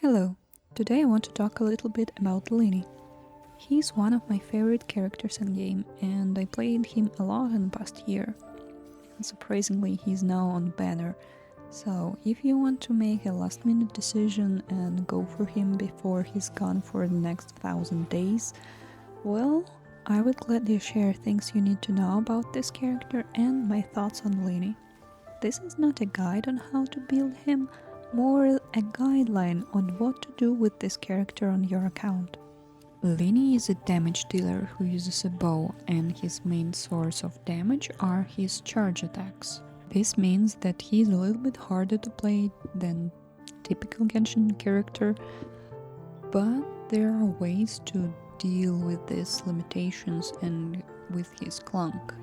Hello, today I want to talk a little bit about Lyney. He's one of my favorite characters in game and I played him a lot in the past year. And surprisingly, he's now on banner. So if you want to make a last minute decision and go for him before he's gone for the next 1000 days, well, I would gladly share things you need to know about this character and my thoughts on Lyney. This is not a guide on how to build him, more a guideline on what to do with this character on your account. Lyney is a damage dealer who uses a bow, and his main source of damage are his charge attacks. This means that he is a little bit harder to play than typical Genshin character, but there are ways to deal with these limitations and with his clunk.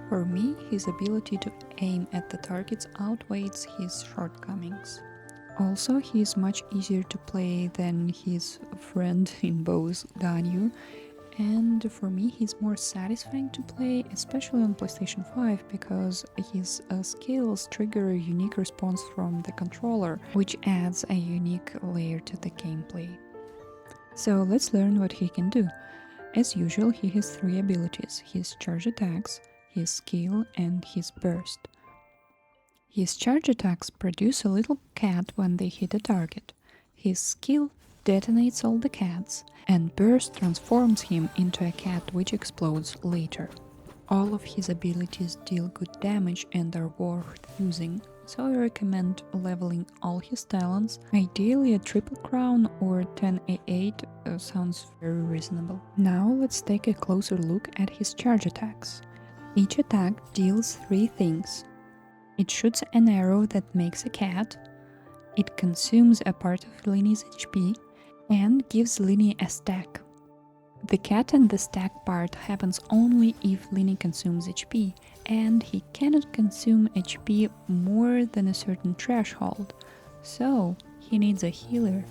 For me, his ability to aim at the targets outweighs his shortcomings. Also, he is much easier to play than his friend in bows, Ganyu, and for me he's more satisfying to play, especially on PlayStation 5, because his skills trigger a unique response from the controller, which adds a unique layer to the gameplay. So let's learn what he can do. As usual, he has three abilities: his charge attacks, his skill, and his burst. His charge attacks produce a little cat when they hit a target. His skill detonates all the cats, and burst transforms him into a cat which explodes later. All of his abilities deal good damage and are worth using, so I recommend leveling all his talents. Ideally a triple crown or 10A8 sounds very reasonable. Now let's take a closer look at his charge attacks. Each attack deals three things. It shoots an arrow that makes a cat, it consumes a part of Lyney's HP, and gives Lyney a stack. The cat and the stack part happens only if Lyney consumes HP, and he cannot consume HP more than a certain threshold, so he needs a healer.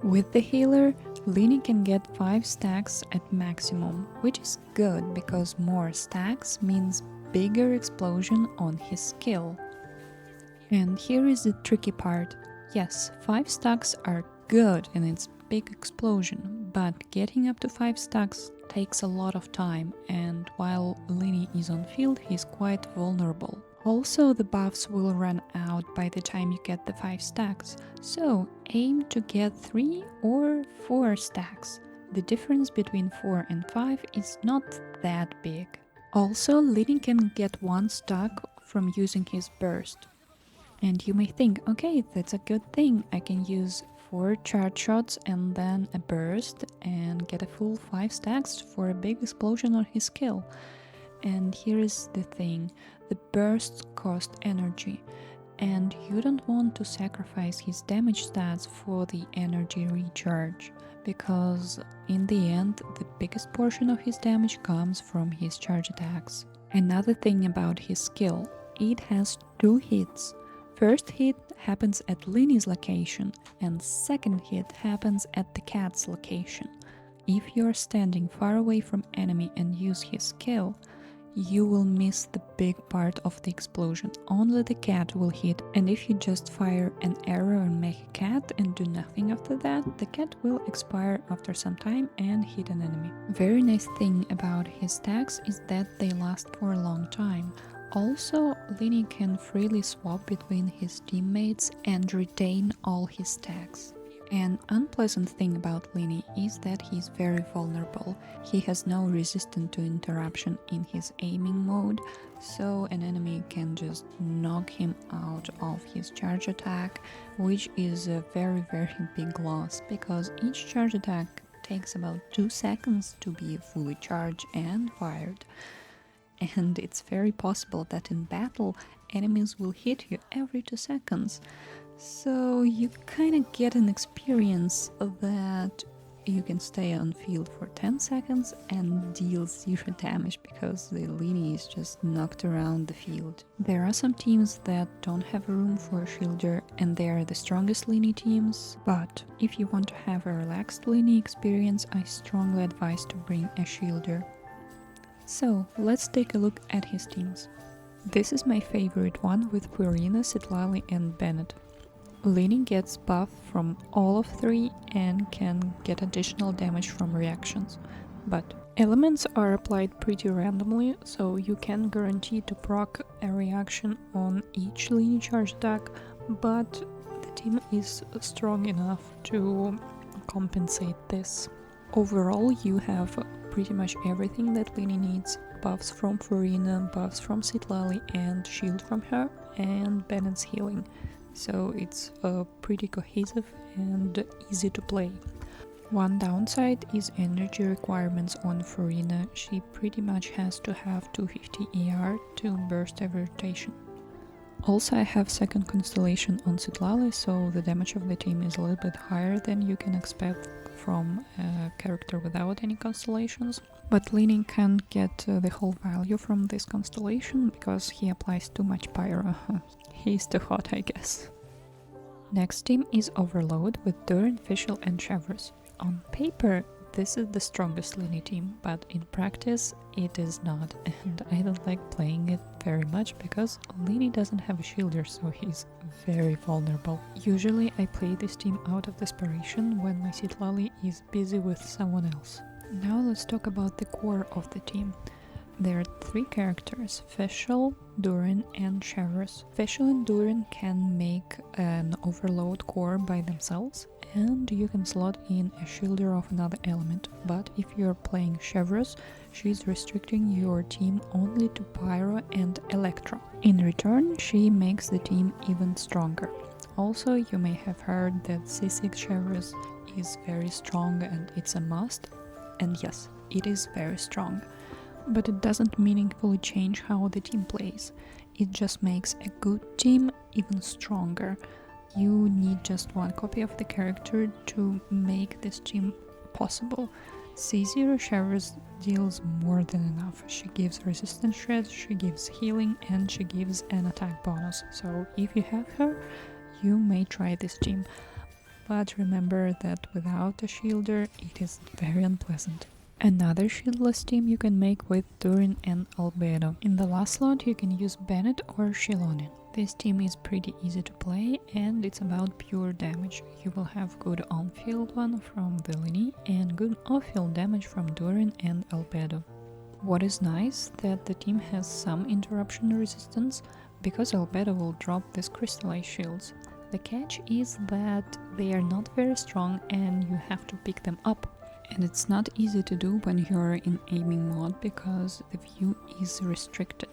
With the healer, Lyney can get 5 stacks at maximum, which is good because more stacks means bigger explosion on his skill. And here is the tricky part. Yes, 5 stacks are good in its big explosion, but getting up to 5 stacks takes a lot of time, and while Lyney is on field, he's quite vulnerable. Also, the buffs will run out by the time you get the 5 stacks, so aim to get 3 or 4 stacks. The difference between 4 and 5 is not that big. Also, Lyney can get 1 stack from using his burst. And you may think, okay, that's a good thing, I can use 4 charge shots and then a burst and get a full 5 stacks for a big explosion on his skill. And here is the thing, the bursts cost energy, and you don't want to sacrifice his damage stats for the energy recharge, because in the end the biggest portion of his damage comes from his charge attacks. Another thing about his skill, it has 2 hits. First hit happens at Lyney's location, and second hit happens at the cat's location. If you're standing far away from enemy and use his skill, you will miss the big part of the explosion, only the cat will hit, and if you just fire an arrow and make a cat and do nothing after that, the cat will expire after some time and hit an enemy. Very nice thing about his stacks is that they last for a long time. Also, Lyney can freely swap between his teammates and retain all his stacks. An unpleasant thing about Lyney is that he's very vulnerable. He has no resistance to interruption in his aiming mode, so an enemy can just knock him out of his charge attack, which is a very big loss, because each charge attack takes about 2 seconds to be fully charged and fired. And it's very possible that in battle, enemies will hit you every 2 seconds. So you kinda get an experience that you can stay on field for 10 seconds and deal 0 damage because the Lyney is just knocked around the field. There are some teams that don't have room for a shielder and they are the strongest Lyney teams, but if you want to have a relaxed Lyney experience, I strongly advise to bring a shielder. So, let's take a look at his teams. This is my favorite one with Quirina, Sitlali and Bennett. Lyney gets buff from all of 3 and can get additional damage from reactions, but elements are applied pretty randomly, so you can guarantee to proc a reaction on each Lyney charge attack, but the team is strong enough to compensate this. Overall, you have pretty much everything that Lyney needs: buffs from Furina, buffs from Citlali, and shield from her, and Bennett's healing. So it's pretty cohesive and easy to play. One downside is energy requirements on Furina. She pretty much has to have 250 ER to burst every rotation. Also, I have second constellation on Citlali, so the damage of the team is a little bit higher than you can expect from a character without any constellations. But Lyney can't get the whole value from this constellation because he applies too much pyro. He's too hot, I guess. Next team is Overload with Durin, Fischl and Chevreuse. On paper, this is the strongest Lyney team, but in practice it is not, and I don't like playing it very much because Lyney doesn't have a shielder, so he's very vulnerable. Usually I play this team out of desperation when my Citlali is busy with someone else. Now let's talk about the core of the team. There are 3 characters: Fischl, Durin and Chevreuse. Fischl and Durin can make an Overload core by themselves, and you can slot in a shielder of another element, but if you're playing Chevreuse, she's restricting your team only to Pyro and Electro. In return, she makes the team even stronger. Also, you may have heard that C6 Chevreuse is very strong and it's a must, and yes, it is very strong. But it doesn't meaningfully change how the team plays. It just makes a good team even stronger. You need just one copy of the character to make this team possible. C0 Chevreuse deals more than enough. She gives resistance shreds, she gives healing, and she gives an attack bonus. So if you have her, you may try this team. But remember that without a shielder, it is very unpleasant. Another shieldless team you can make with Durin and Albedo. In the last slot you can use Bennett or Shilonin. This team is pretty easy to play and it's about pure damage. You will have good on-field one from the Lyney and good off-field damage from Durin and Albedo. What is nice that the team has some interruption resistance because Albedo will drop these crystallized shields. The catch is that they are not very strong and you have to pick them up. And it's not easy to do when you're in aiming mode because the view is restricted.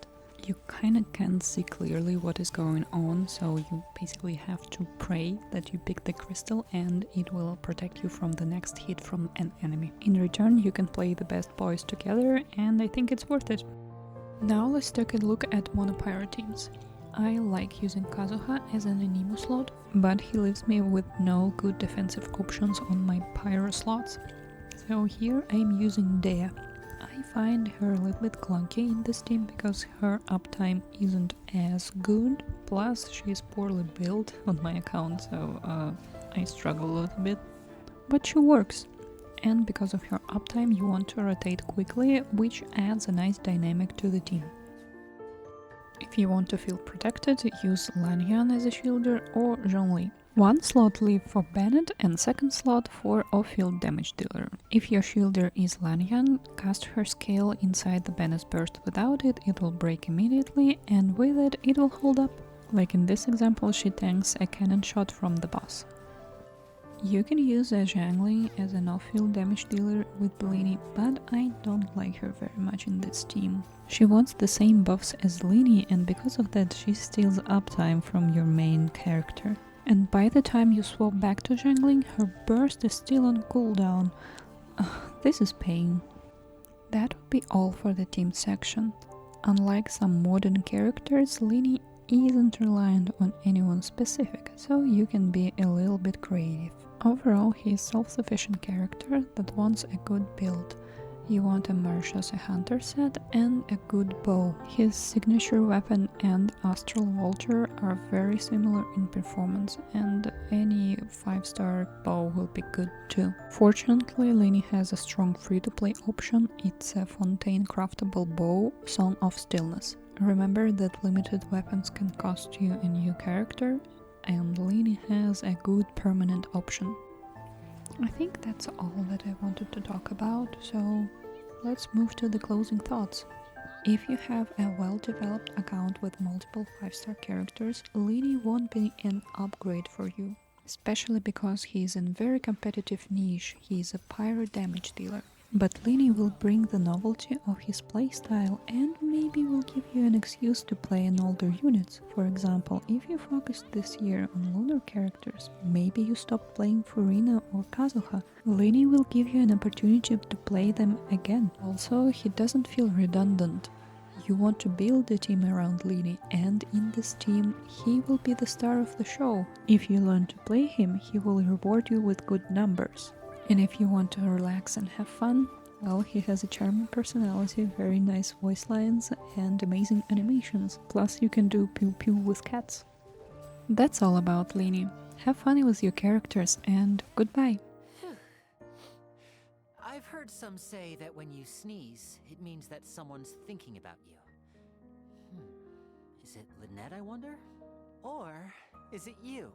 You kinda can't see clearly what is going on, so you basically have to pray that you pick the crystal and it will protect you from the next hit from an enemy. In return, you can play the best boys together and I think it's worth it. Now let's take a look at monopyro teams. I like using Kazuha as an Anemo slot, but he leaves me with no good defensive options on my pyro slots. So here I'm using Dea. I find her a little bit clunky in this team because her uptime isn't as good, plus she is poorly built on my account, so I struggle a little bit. But she works, and because of her uptime you want to rotate quickly, which adds a nice dynamic to the team. If you want to feel protected, use Lanyan as a shielder or Zhongli. One slot leave for Bennett and second slot for off-field damage dealer. If your shielder is Lanyan, cast her scale inside the Bennett's burst. Without it, it will break immediately, and with it, it will hold up. Like in this example, she tanks a cannon shot from the boss. You can use a Zhangli as an off-field damage dealer with Lyney, but I don't like her very much in this team. She wants the same buffs as Lyney, and because of that, she steals uptime from your main character. And by the time you swap back to jungling, her burst is still on cooldown. This is pain. That would be all for the team section. Unlike some modern characters, Lyney isn't reliant on anyone specific, so you can be a little bit creative. Overall, he is a self-sufficient character that wants a good build. You want a Marshas, a hunter set, and a good bow. His signature weapon and Astral Vulture are very similar in performance, and any 5-star bow will be good too. Fortunately, Lyney has a strong free-to-play option. It's a Fontaine craftable bow, Song of Stillness. Remember that limited weapons can cost you a new character, and Lyney has a good permanent option. I think that's all that I wanted to talk about, so let's move to the closing thoughts. If you have a well-developed account with multiple 5-star characters, Lyney won't be an upgrade for you, especially because he's in very competitive niche. He's a pyro damage dealer. But Lyney will bring the novelty of his playstyle and maybe will give you an excuse to play in older units. For example, if you focused this year on lunar characters, maybe you stop playing Furina or Kazuha, Lyney will give you an opportunity to play them again. Also, he doesn't feel redundant. You want to build a team around Lyney, and in this team, he will be the star of the show. If you learn to play him, he will reward you with good numbers. And if you want to relax and have fun, well, he has a charming personality, very nice voice lines, and amazing animations. Plus, you can do pew pew with cats. That's all about Lyney. Have fun with your characters, and goodbye. I've heard some say that when you sneeze, it means that someone's thinking about you. Is it Lynette, I wonder? Or is it you?